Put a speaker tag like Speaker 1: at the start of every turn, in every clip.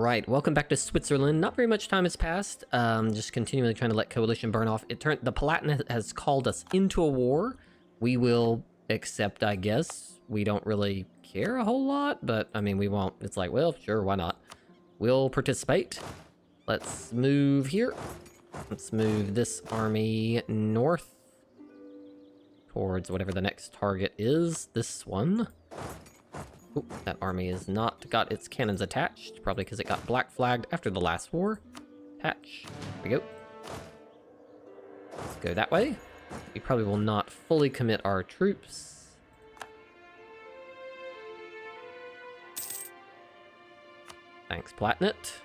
Speaker 1: Alright, welcome back to Switzerland. Not very much time has passed. Just continually trying to let Coalition burn off. The Palatinate has called us into a war. We will accept, I guess. We don't really care a whole lot, but I mean, we won't. It's like, well, sure, why not? We'll participate. Let's move here. Let's move this army north towards whatever the next target is. This one. Ooh, that army has not got its cannons attached, probably because it got black flagged after the last war. Attach. There we go. Let's go that way. We probably will not fully commit our troops. Thanks, Palatinate.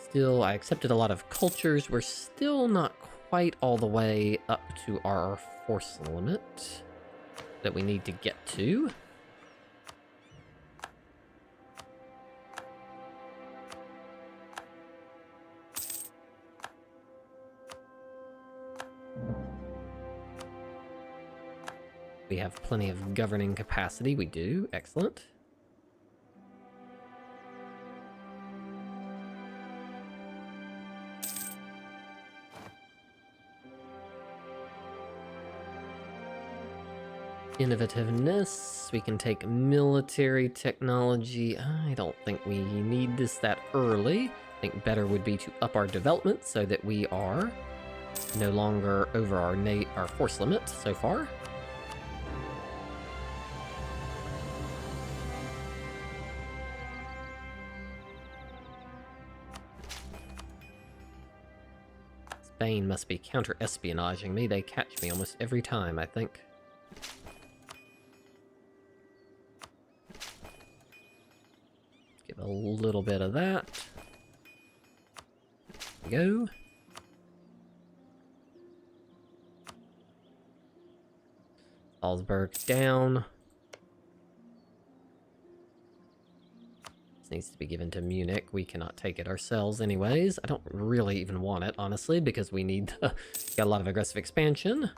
Speaker 1: Still, I accepted a lot of cultures. We're still not quite all the way up to our force limit that we need to get to. We have plenty of governing capacity. We do. Excellent. Innovativeness, we can take military technology. I don't think we need this that early. I think better would be to up our development so that we are no longer over our force limit so far. Spain must be counter-espionaging me. They catch me almost every time, I think. Give a little bit of that. There we go. Salzburg down. This needs to be given to Munich. We cannot take it ourselves anyways. I don't really even want it, honestly, because we need got a lot of aggressive expansion.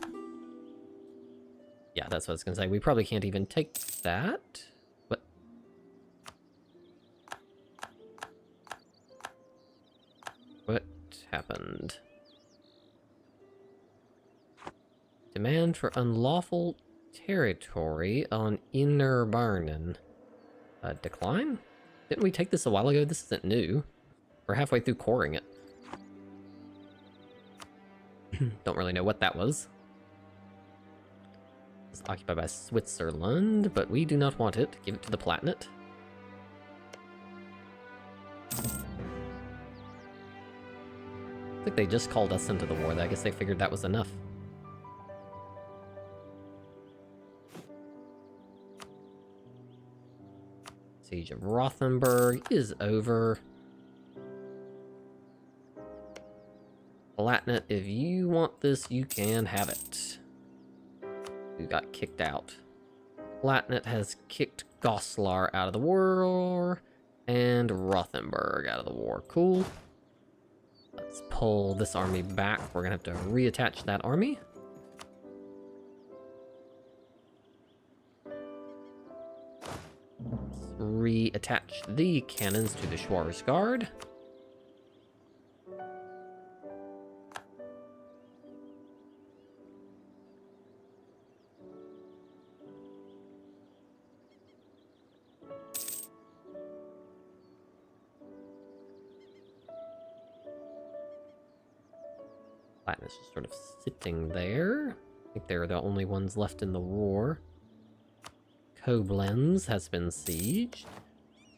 Speaker 1: Yeah, that's what I was gonna say. We probably can't even take that. What happened? Demand for unlawful territory on Inner Barnen. Decline? Didn't we take this a while ago? This isn't new. We're halfway through coring it. Don't really know what that was. It's occupied by Switzerland, but we do not want it. Give it to the Palatinate. I think they just called us into the war. I guess they figured that was enough. Siege of Rothenburg is over. Palatinate, if you want this, you can have it. We got kicked out. Palatinate has kicked Goslar out of the war, and Rothenburg out of the war. Cool. Let's pull this army back. We're gonna have to reattach that army. Let's reattach the cannons to the Schwarzguard. Platinum's just sort of sitting there. I think they're the only ones left in the war. Koblenz has been sieged.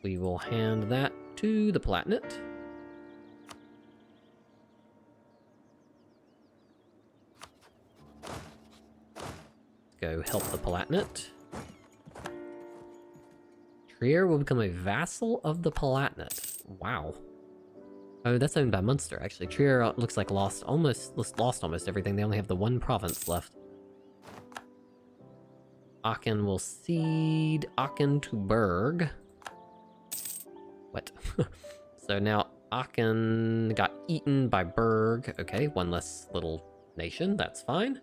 Speaker 1: We will hand that to the Palatinate. Let's go help the Palatinate. Trier will become a vassal of the Palatinate. Wow. Oh, that's owned by Munster, actually. Trier looks like lost almost everything. They only have the one province left. Aachen will cede Aachen to Berg. What? So now Aachen got eaten by Berg. Okay, one less little nation. That's fine.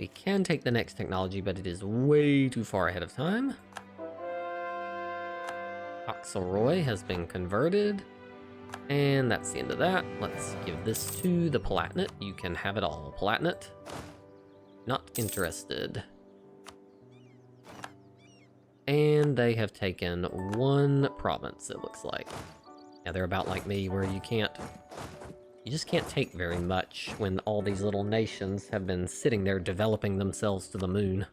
Speaker 1: We can take the next technology, but it is way too far ahead of time. Oxelroy has been converted. And that's the end of that. Let's give this to the Palatinate. You can have it all, Palatinate. Not interested. And they have taken one province, it looks like. Yeah, they're about like me, where you just can't take very much when all these little nations have been sitting there developing themselves to the moon.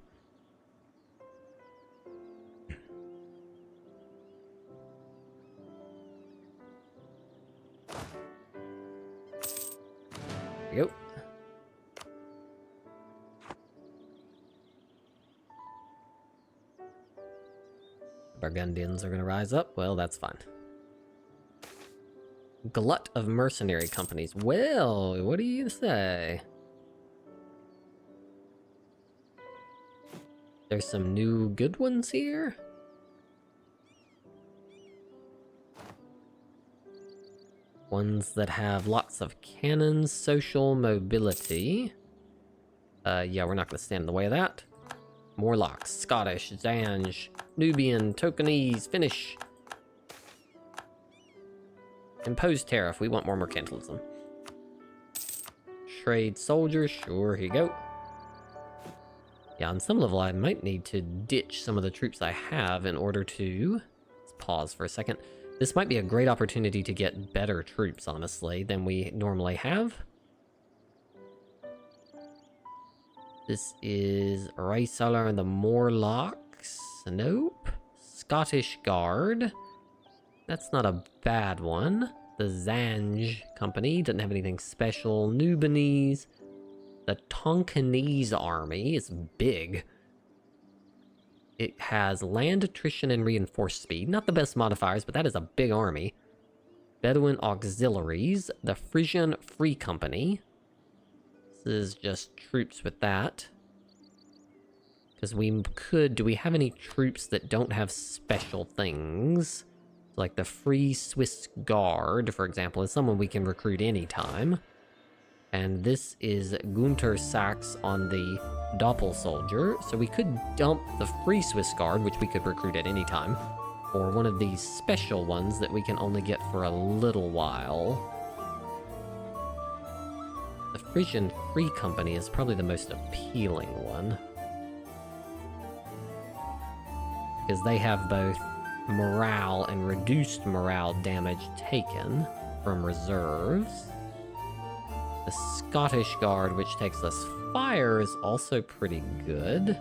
Speaker 1: There we go. Burgundians are going to rise up. Well, that's fine. Glut of mercenary companies. Well, what do you say? There's some new good ones here. Ones that have lots of cannons, social mobility. Yeah, we're not going to stand in the way of that. Morlocks, Scottish, Zanj, Nubian, Tokenese, Finnish. Impose tariff, we want more mercantilism. Trade soldiers, sure, here you go. Yeah, on some level I might need to ditch some of the troops I have in order to... Let's pause for a second. This might be a great opportunity to get better troops, honestly, than we normally have. This is Reisaler and the Morlocks. Nope. Scottish Guard. That's not a bad one. The Zanj Company doesn't have anything special. Nubanese. The Tonkinese Army is big. It has land attrition and reinforced speed. Not the best modifiers, but that is a big army. Bedouin Auxiliaries. The Frisian Free Company. This is just troops with that. Because we could... Do we have any troops that don't have special things? Like the Free Swiss Guard, for example, is someone we can recruit anytime. And this is Gunter Sachs on the Doppel Soldier. So we could dump the Free Swiss Guard, which we could recruit at any time, or one of these special ones that we can only get for a little while. The Frisian Free Company is probably the most appealing one. Because they have both morale and reduced morale damage taken from reserves. The Scottish Guard, which takes less fire, is also pretty good.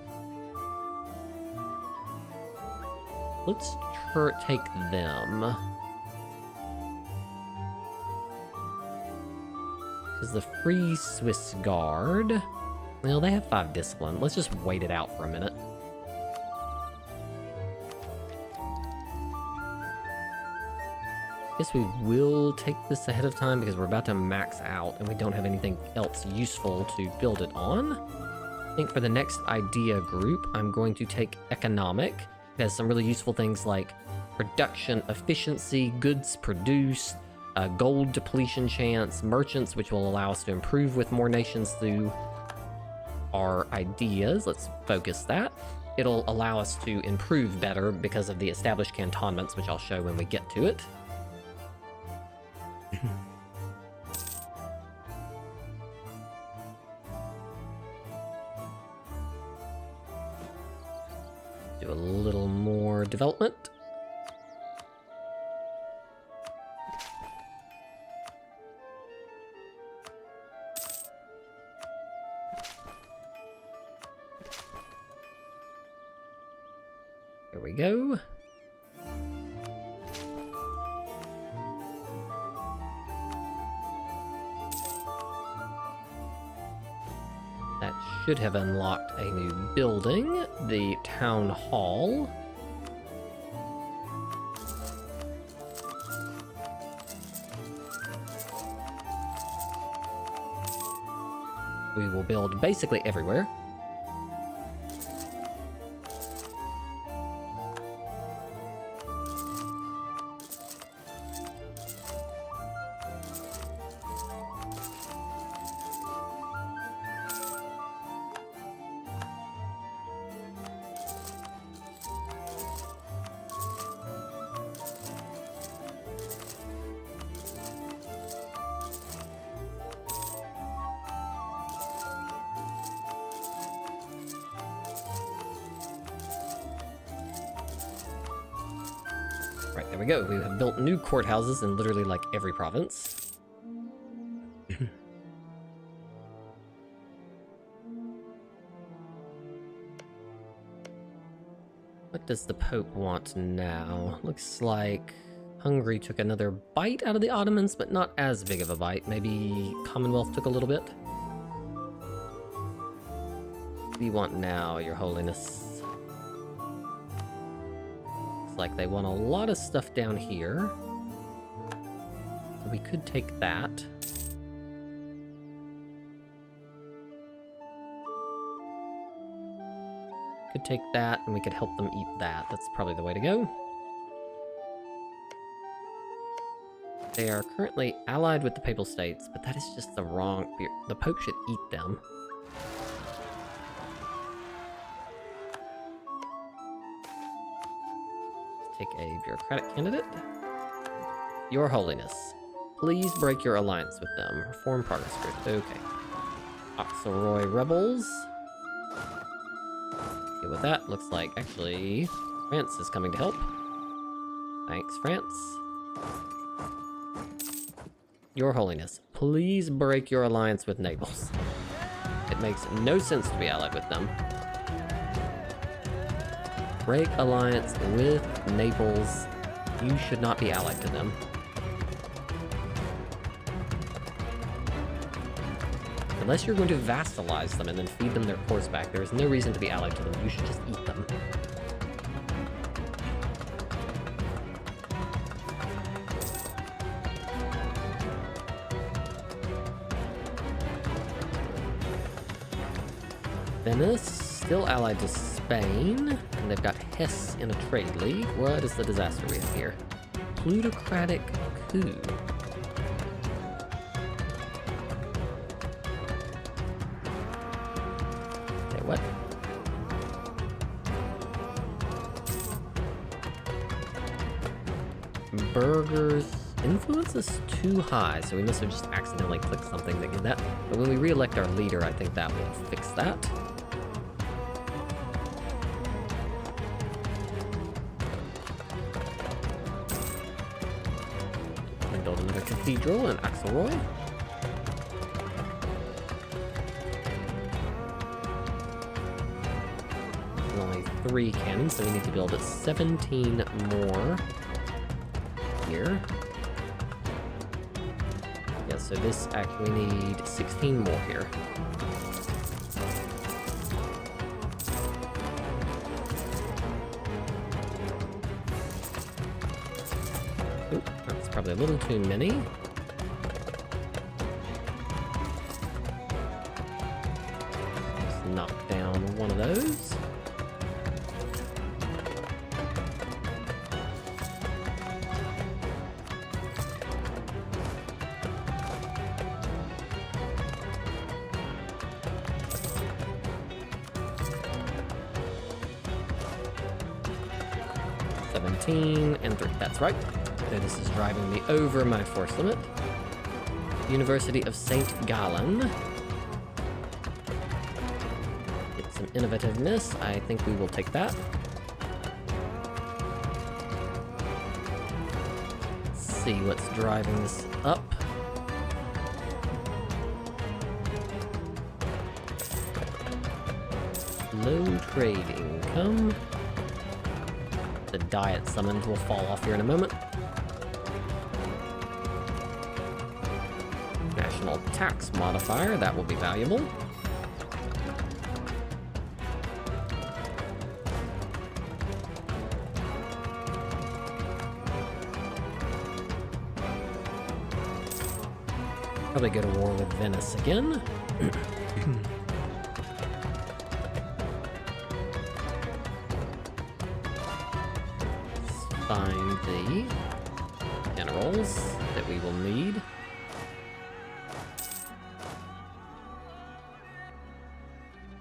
Speaker 1: Let's take them. Because the Free Swiss Guard... Well, they have 5 discipline. Let's just wait it out for a minute. Guess we will take this ahead of time because we're about to max out and we don't have anything else useful to build it on. I think for the next idea group, I'm going to take economic. It has some really useful things like production efficiency, goods produced, gold depletion chance, merchants, which will allow us to improve with more nations through our ideas. Let's focus that. It'll allow us to improve better because of the established cantonments, which I'll show when we get to it. Do a little more development. There we go. That should have unlocked a new building, the town hall. We will build basically everywhere. Right, there we go. We have built new courthouses in literally like every province. What does the Pope want now? Looks like Hungary took another bite out of the Ottomans, but not as big of a bite. Maybe Commonwealth took a little bit. What do you want now, Your Holiness? Like they want a lot of stuff down here. So we could take that. Could take that and we could help them eat that. That's probably the way to go. They are currently allied with the Papal States, but that is just the wrong... The Pope should eat them. Take a bureaucratic candidate. Your Holiness, please break your alliance with them. Reform progress grid. Okay. Oxelroy rebels. Okay, with that, looks like actually France is coming to help. Thanks, France. Your Holiness, please break your alliance with Naples. It makes no sense to be allied with them. Break alliance with Naples. You should not be allied to them. Unless you're going to vassalize them and then feed them their course back, there is no reason to be allied to them. You should just eat them. Venice, still allied to Spain, and they've got Hesse in a trade league. What is the disaster we have here? Plutocratic coup. Okay, what? Burger's influence is too high, so we must have just accidentally clicked something that did that. But when we re-elect our leader, I think that will fix that. Build another cathedral in Axelroy. There's only 3 cannons, so we need to build 17 more here. Yeah, so this actually we need 16 more here. Oop, that's probably a little too many. Just knock down one of those. And 3. That's right. So this is driving me over my force limit. University of St. Gallen. Get some innovativeness. I think we will take that. Let's see what's driving this up. Low trade income. The diet summons will fall off here in a moment. National tax modifier, that will be valuable. Probably go to war with Venice again. find the generals that we will need.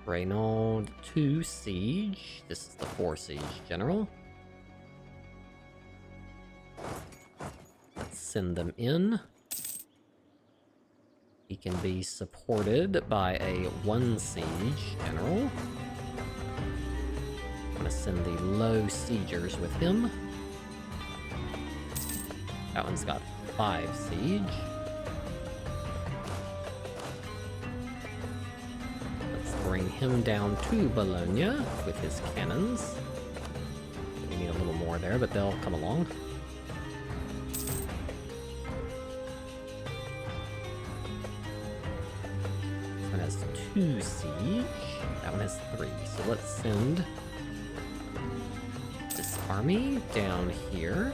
Speaker 1: Reynald 2 siege. This is the 4 siege general. Let's send them in. He can be supported by a 1 siege general. I'm gonna send the low siegers with him. That one's got 5 siege. Bring him down to Bologna with his cannons. We need a little more there, but they'll come along. This one has 2 siege. That one has 3. So let's send this army down here.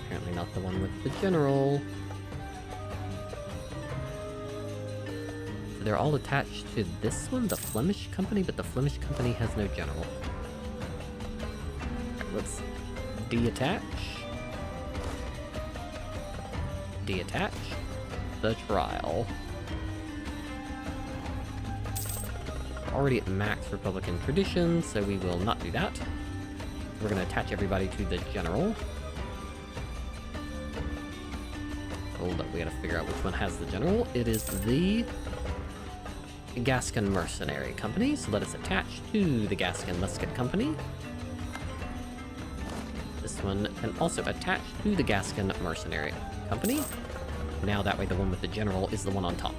Speaker 1: Apparently not the one with the general. They're all attached to this one, the Flemish company, but the Flemish company has no general. Right, let's deattach. Deattach the trial. Already at max Republican tradition, so we will not do that. We're going to attach everybody to the general. Hold up, we gotta figure out which one has the general. It is the Gascon Mercenary Company, so let us attach to the Gascon Musket Company. This one can also attach to the Gascon Mercenary Company. Now that way the one with the general is the one on top.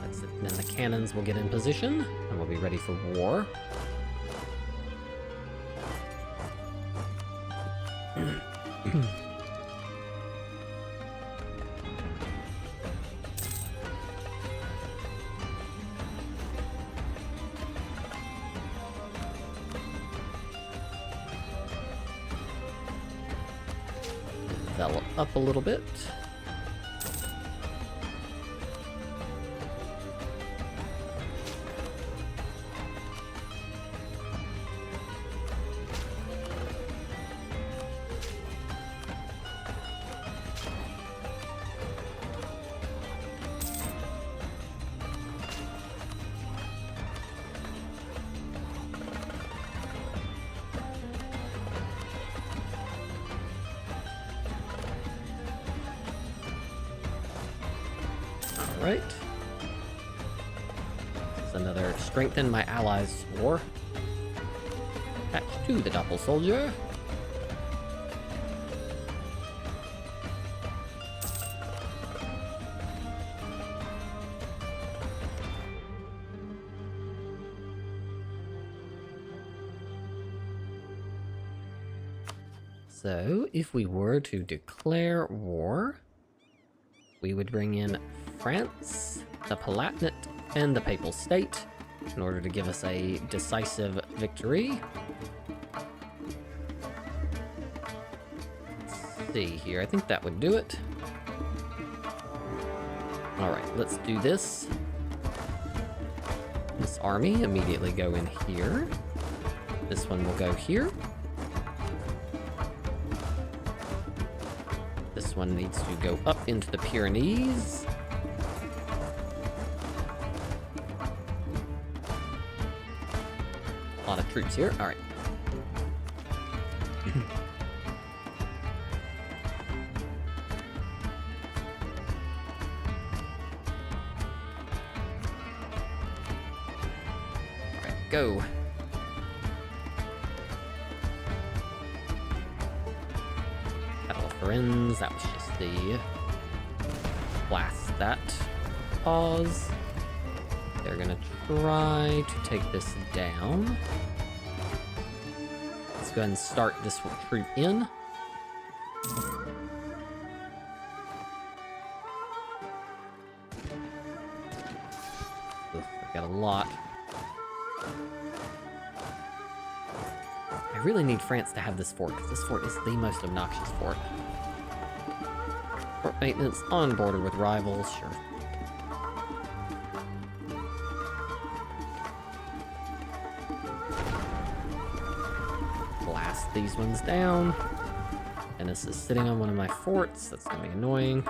Speaker 1: That's it. And then the cannons will get in position, and we'll be ready for war. Develop up a little bit. Right. This is another strengthen my allies war. Attach to the Doppel Soldier. So, if we were to declare war, we would bring in France, the Palatinate, and the Papal State in order to give us a decisive victory. Let's see here, I think that would do it. Alright, let's do this. This army immediately go in here. This one will go here. This one needs to go up into the Pyrenees. A lot of troops here. All right. All right, go. Friends, that was just the blast that. Pause. They're gonna try to take this down. Let's go ahead and start this troop in. Oof, I've got a lot. I really need France to have this fort, because this fort is the most obnoxious fort. Port maintenance on border with rivals, sure. Blast these ones down. And this is sitting on one of my forts. That's gonna be annoying.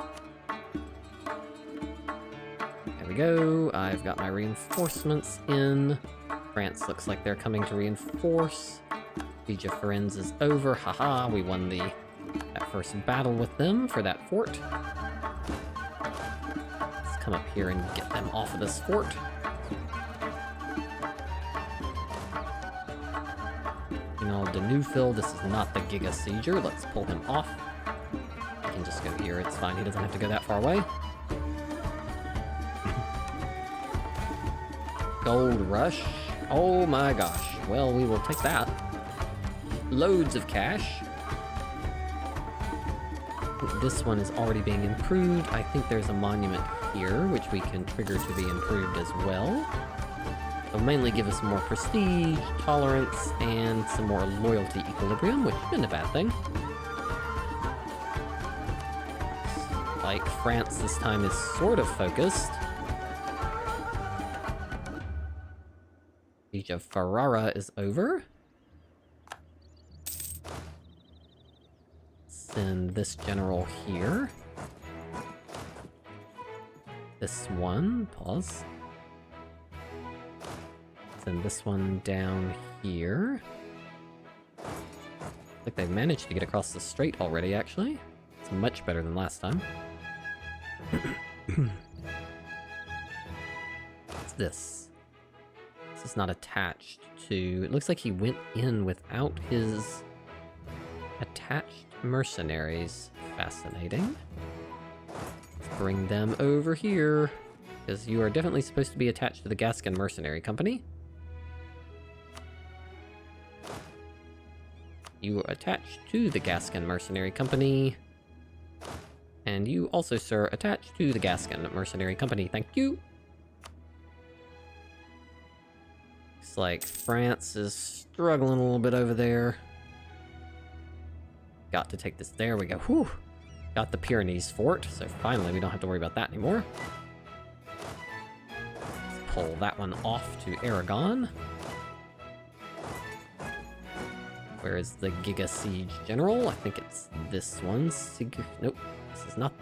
Speaker 1: There we go. I've got my reinforcements in. France looks like they're coming to reinforce. Siege of Firenze is over. Haha, we won that first battle with them for that fort. Let's come up here and get them off of this fort. You know, the Neufil, this is not the Giga Sieger. Let's pull him off. He can just go here, it's fine. He doesn't have to go that far away. Gold rush. Oh my gosh. Well, we will take that. Loads of cash. This one is already being improved. I think there's a monument here, which we can trigger to be improved as well. It'll mainly give us more prestige, tolerance, and some more loyalty equilibrium, which isn't a bad thing. Like France this time is sort of focused. Siege of Ferrara is over. Send this general here. This one, pause. Send this one down here. Looks like they've managed to get across the strait already, actually. It's much better than last time. What's this? This is not attached to... It looks like he went in without his attached mercenaries. Fascinating. Let's bring them over here, because you are definitely supposed to be attached to the Gascon Mercenary Company. You are attached to the Gascon Mercenary Company. And you also, sir, attached to the Gascon Mercenary Company. Thank you. Looks like France is struggling a little bit over there. Got to take this. There we go. Whew. Got the Pyrenees fort, so finally we don't have to worry about that anymore. Let's pull that one off to Aragon. Where is the Giga Siege General? I think it's this one. Nope, this is not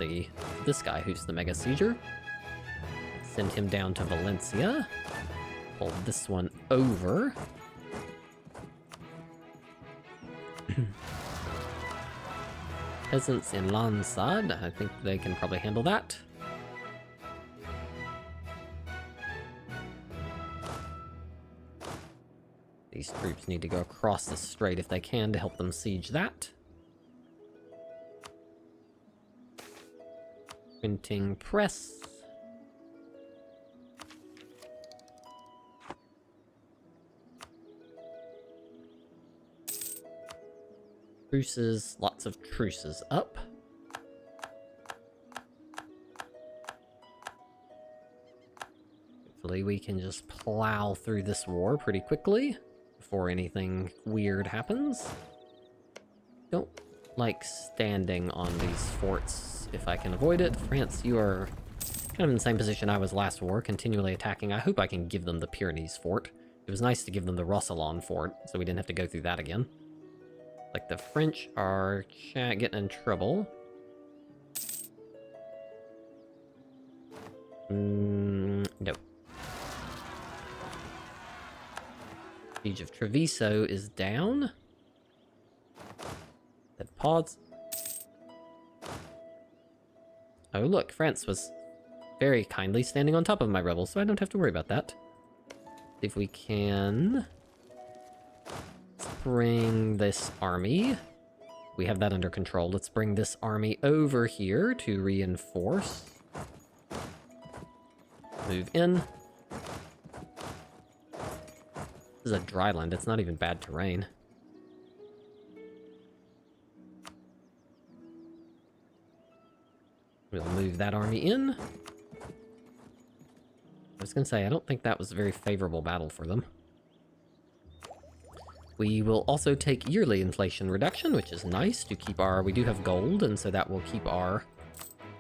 Speaker 1: this guy who's the Mega Sieger. Send him down to Valencia. Pull this one over. Peasants in Lansad. I think they can probably handle that. These troops need to go across the strait if they can to help them siege that. Printing press. Truces, lots of truces up. Hopefully we can just plow through this war pretty quickly before anything weird happens. Don't like standing on these forts if I can avoid it. France, you are kind of in the same position I was last war, continually attacking. I hope I can give them the Pyrenees fort. It was nice to give them the Roussillon fort, so we didn't have to go through that again. Like, the French are getting in trouble. Nope. Siege of Treviso is down. Then pause. Oh look, France was very kindly standing on top of my rebels, so I don't have to worry about that. See if we can... bring this army. We have that under control. Let's bring this army over here to reinforce. Move in. This is a dry land. It's not even bad terrain. We'll move that army in. I was gonna say, I don't think that was a very favorable battle for them. We will also take yearly inflation reduction, which is nice to keep our... We do have gold, and so that will keep our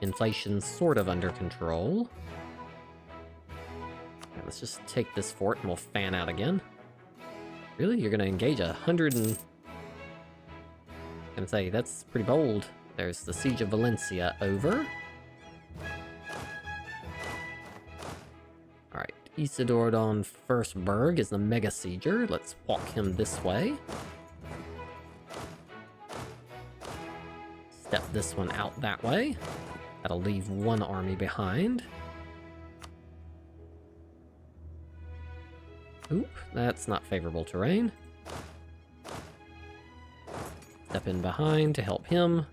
Speaker 1: Inflation's sort of under control. Okay, let's just take this fort and we'll fan out again. Really? You're gonna engage 100 and... I'm gonna say, that's pretty bold. There's the Siege of Valencia over. Alright, Isidore on Fürstberg is the Mega Sieger. Let's walk him this way. Step this one out that way. That'll leave one army behind. Oop, that's not favorable terrain. Step in behind to help him.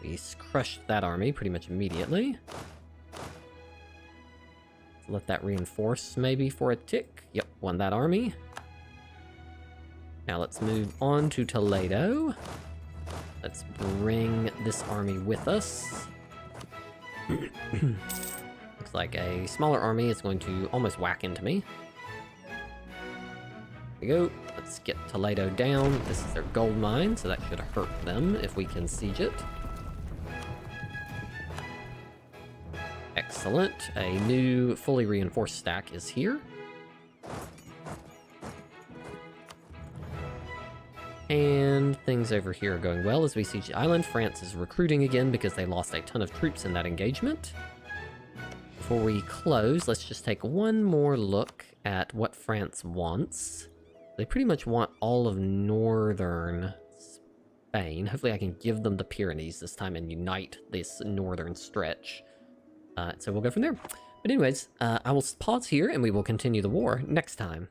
Speaker 1: We crushed that army pretty much immediately. Let that reinforce maybe for a tick. Yep, won that army. Now let's move on to Toledo. Let's bring this army with us. Looks like a smaller army is going to almost whack into me. There we go. Let's get Toledo down. This is their gold mine, so that should hurt them if we can siege it. Excellent. A new fully reinforced stack is here. And things over here are going well as we siege the island. France is recruiting again because they lost a ton of troops in that engagement. Before we close, let's just take one more look at what France wants. They pretty much want all of northern Spain. Hopefully I can give them the Pyrenees this time and unite this northern stretch. So we'll go from there. But anyways, I will pause here and we will continue the war next time.